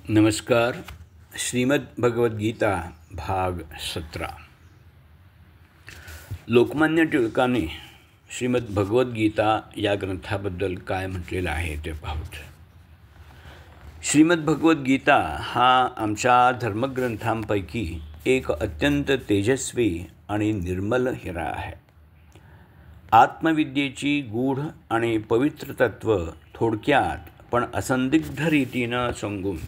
नमस्कार. श्रीमद भगवद्गीता भाग 17. लोकमान्य टिळकांनी श्रीमद भगवद्गीता या ग्रंथाबद्दल काय म्हटलेलं आहे ते पाहूत. श्रीमद भगवद्गीता हा आमच्या धर्मग्रंथांपैकी एक अत्यंत तेजस्वी आणि निर्मल हिरा आहे. आत्मविद्येची गूढ आणि पवित्र तत्त्व थोडक्यात पण असंदिग्ध रीतीनं सांगून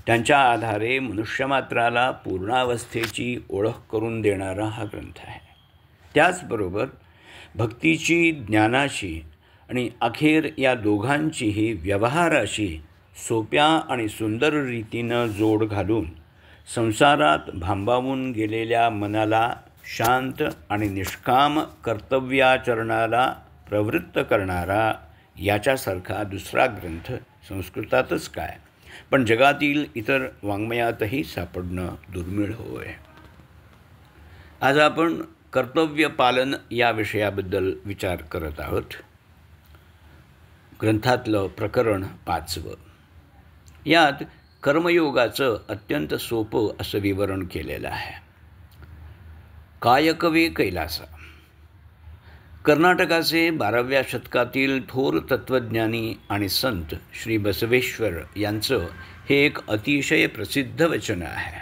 त्यांच्या आधारे मनुष्यमात्राला पूर्णावस्थेची ओळख करून देणारा हा ग्रंथ आहे. त्याचबरोबर भक्तीची, ज्ञानाची आणि अखेर या दोघांचीही व्यवहाराशी सोप्या आणि सुंदर रीतीनं जोड घालून संसारात भांबावून गेलेल्या मनाला शांत आणि निष्काम कर्तव्याचरणाला प्रवृत्त करणारा याच्यासारखा दुसरा ग्रंथ संस्कृतातच काय पण जगातील इतर वाङ्मयातही सापडणं दुर्मिळ होय. आज आपण कर्तव्य पालन या विषयाबद्दल विचार करत आहोत. ग्रंथातलं प्रकरण 5. यात कर्मयोगाचं अत्यंत सोपं असं विवरण केलेलं आहे. कायकवे कैलासा. कर्नाटकाचे 12व्या शतकातील थोर तत्त्वज्ञानी आणि संत श्री बसवेश्वर यांचं हे एक अतिशय प्रसिद्ध वचन आहे.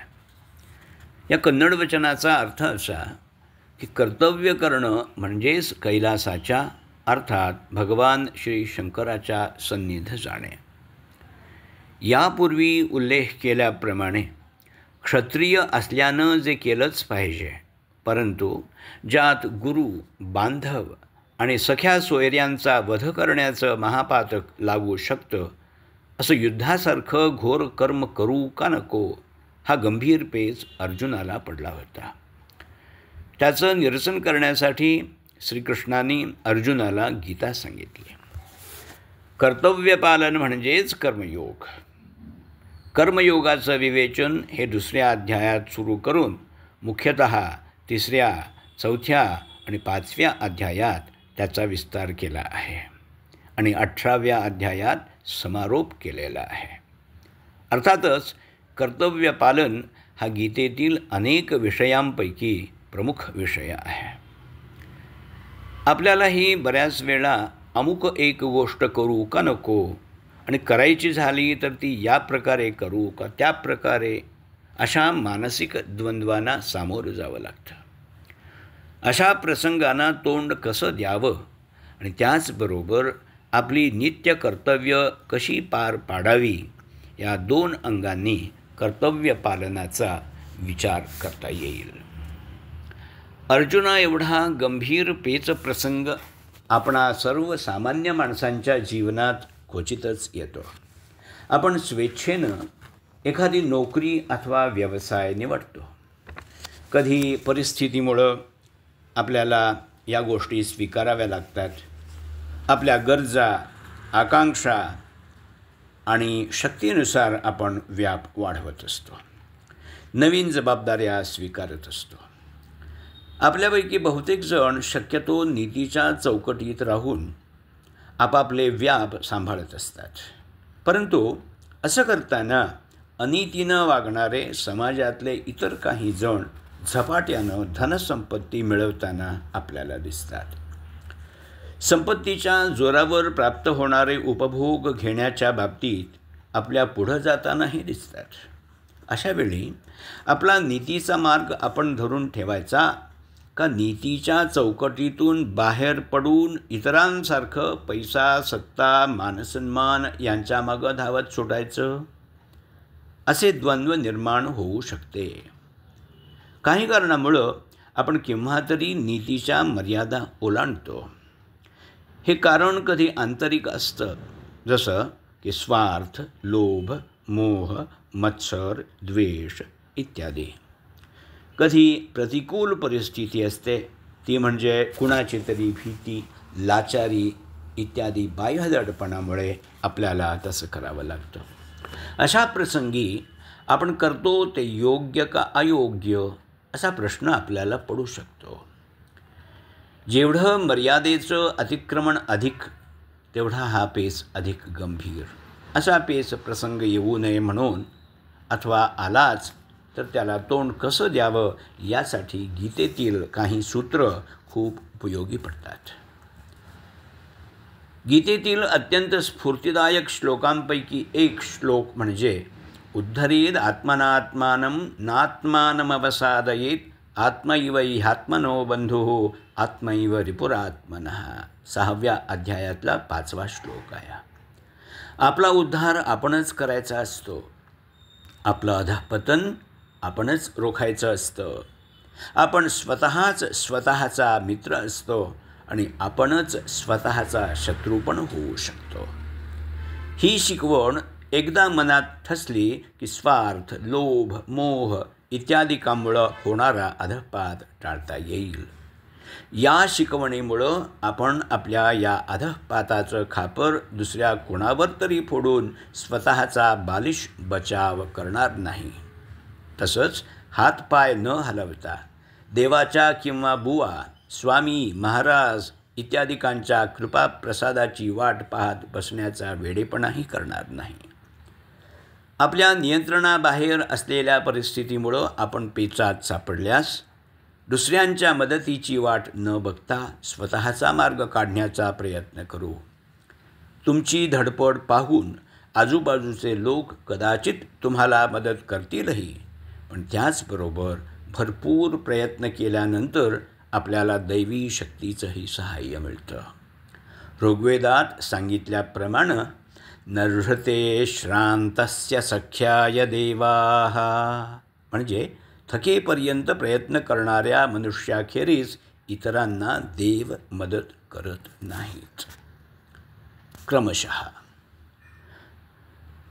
या कन्नड वचनाचा अर्थ असा की कर्तव्य करणं म्हणजेच कैलासाच्या अर्थात भगवान श्री शंकराच्या सन्निध जाणे. यापूर्वी उल्लेख केल्याप्रमाणे क्षत्रिय असल्यानं जे केलंच पाहिजे, परंतु ज्यात गुरु, बांधव आणि सख्या सोयऱ्यांचा वध करण्याचं महापातक लागू शकतं असं युद्धासारखं घोर कर्म करू का नको हा गंभीर पेच अर्जुनाला पडला होता. त्याचं निरसन करण्यासाठी श्रीकृष्णांनी अर्जुनाला गीता सांगितली. कर्तव्यपालन म्हणजेच कर्मयोग. कर्मयोगाचं विवेचन हे 2ऱ्या अध्यायात सुरू करून मुख्यतः 3ऱ्या, 4थ्या आणि 5व्या अध्यायात त्याचा विस्तार केला आहे आणि 18व्या अध्यायात समारोप केलेला आहे. अर्थातच कर्तव्यपालन हा गीतेतील अनेक विषयांपैकी प्रमुख विषय आहे. आपल्यालाही बऱ्याच वेळा अमुक एक गोष्ट करू का नको आणि करायची झाली तर ती या प्रकारे करू का त्या प्रकारे अशा मानसिक द्वंद्वांना सामोरं जावं लागतं. अशा प्रसंगांना तोंड कसं द्यावं आणि त्याचबरोबर आपली नित्य कर्तव्य कशी पार पाडावी या 2 अंगांनी कर्तव्य पालनाचा विचार करता येईल. अर्जुना एवढा गंभीर पेच प्रसंग आपणा सर्वसामान्य माणसांच्या जीवनात क्वचितच येतो. आपण स्वेच्छेनं एखादी नोकरी अथवा व्यवसाय निवडतो. कधी परिस्थितीमुळं आपल्याला या गोष्टी स्वीकाराव्या लागतात. आपल्या गरजा, आकांक्षा आणि शक्तीनुसार आपण व्याप वाढवत असतो. नवीन जबाबदाऱ्या स्वीकारत असतो. आपल्यापैकी बहुतेक जण शक्यतो नीतीच्या चौकटीत राहून आपापले व्याप सांभाळत असतात. परंतु असं करताना अनीतीनं वागणारे समाजातले इतर काही जण झपाट्यानं धनसंपत्ती मिळवताना आपल्याला दिसतात. संपत्तीच्या जोरावर प्राप्त होणारे उपभोग घेण्याच्या बाबतीत आपल्या पुढं जातानाही दिसतात. अशावेळी आपला नीतीचा मार्ग आपण धरून ठेवायचा का नीतीच्या चौकटीतून बाहेर पडून इतरांसारखं पैसा, सत्ता, मानसन्मान यांच्या मागं धावत सुटायचं? असे द्वंद्व निर्माण होऊ शकते. काही कारणामुळं आपण केव्हा तरी नीतीच्या मर्यादा ओलांडतो. हे कारण कधी आंतरिक असतं, जसं की स्वार्थ, लोभ, मोह, मत्सर, द्वेष इत्यादी. कधी प्रतिकूल परिस्थिती असते, ती म्हणजे कुणाची तरी भीती, लाचारी इत्यादी बाह्यदडपणामुळे आपल्याला तसं करावं लागतं. अशा प्रसंगी आपण करतो ते योग्य का अयोग्य असा प्रश्न आपल्याला पडू शकतो. जेवढं मर्यादेचं अतिक्रमण अधिक, तेवढा हा पेच अधिक गंभीर. असा पेच प्रसंग येऊ नये म्हणून अथवा आलाच तर त्याला तोंड कसं द्यावं यासाठी गीतेतील काही सूत्र खूप उपयोगी पडतात. गीतेतील अत्यंत स्फूर्तिदायक श्लोकांपैकी एक श्लोक म्हणजे उद्धरेद आत्मनात्मानं नात्मानमवसादयेत आत्मैव ह्यात्मनो बंधुः आत्मैव रिपुरात्मनः. 6व्या अध्यायातला 5वा श्लोक आहे. आपला उद्धार आपणच करायचा असतो. आपलं अधःपतन आपणच रोखायचं असतं. आपण स्वतःच स्वतःचा मित्र असतो आणि आपणच स्वतःचा शत्रू पण होऊ शकतो. ही शिकवण एकदा मनात ठसली की स्वार्थ, लोभ, मोह इत्यादिकांमुळं होणारा अधःपात टाळता येईल. या शिकवणीमुळं आपण आपल्या या अधःपाताचं खापर दुसऱ्या कोणावर तरी फोडून स्वतःचा बालिश बचाव करणार नाही. तसंच हातपाय न हलवता देवाच्या किंवा बुवा, स्वामी, महाराज इत्यादिकांच्या कृपाप्रसादाची वाट पाहत बसण्याचा वेडेपणाही करणार नाही. आपल्या नियंत्रणाबाहेर असलेल्या परिस्थितीमुळं आपण पेचात सापडल्यास दुसऱ्यांच्या मदतीची वाट न बघता स्वतःचा मार्ग काढण्याचा प्रयत्न करू. तुमची धडपड पाहून आजूबाजूचे लोक कदाचित तुम्हाला मदत करतीलही, पण त्याचबरोबर भरपूर प्रयत्न केल्यानंतर आपल्याला दैवी शक्तीचंही सहाय्य मिळतं. ऋग्वेदात सांगितल्याप्रमाणे नर्हते श्रांतस्य सख्याय देवाः, म्हणजे थकेपर्यंत प्रयत्न करणाऱ्या मनुष्याखेरीज इतरांना देव मदत करत नाहीत. क्रमशः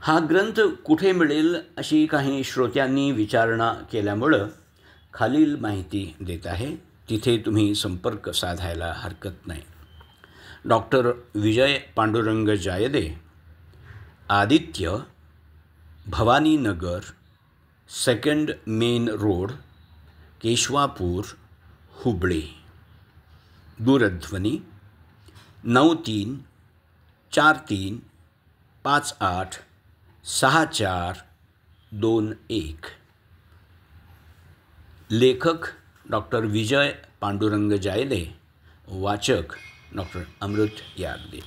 हा ग्रंथ कुठे मिळेल अशी काही श्रोत्यांनी विचारणा केल्यामुळं खालील माहिती देत आहे. तिथे तुम्ही संपर्क साधायला हरकत नाही. Doctor Vijay Pandurang Jayade, Aditya, Bhavaninagar, 2nd main road, Keshavapur, Hubballi. दूरध्वनी 9343586421. लेखक डॉक्टर विजय पांडुरंग जायदे. वाचक डॉक्टर अमृत यागदे.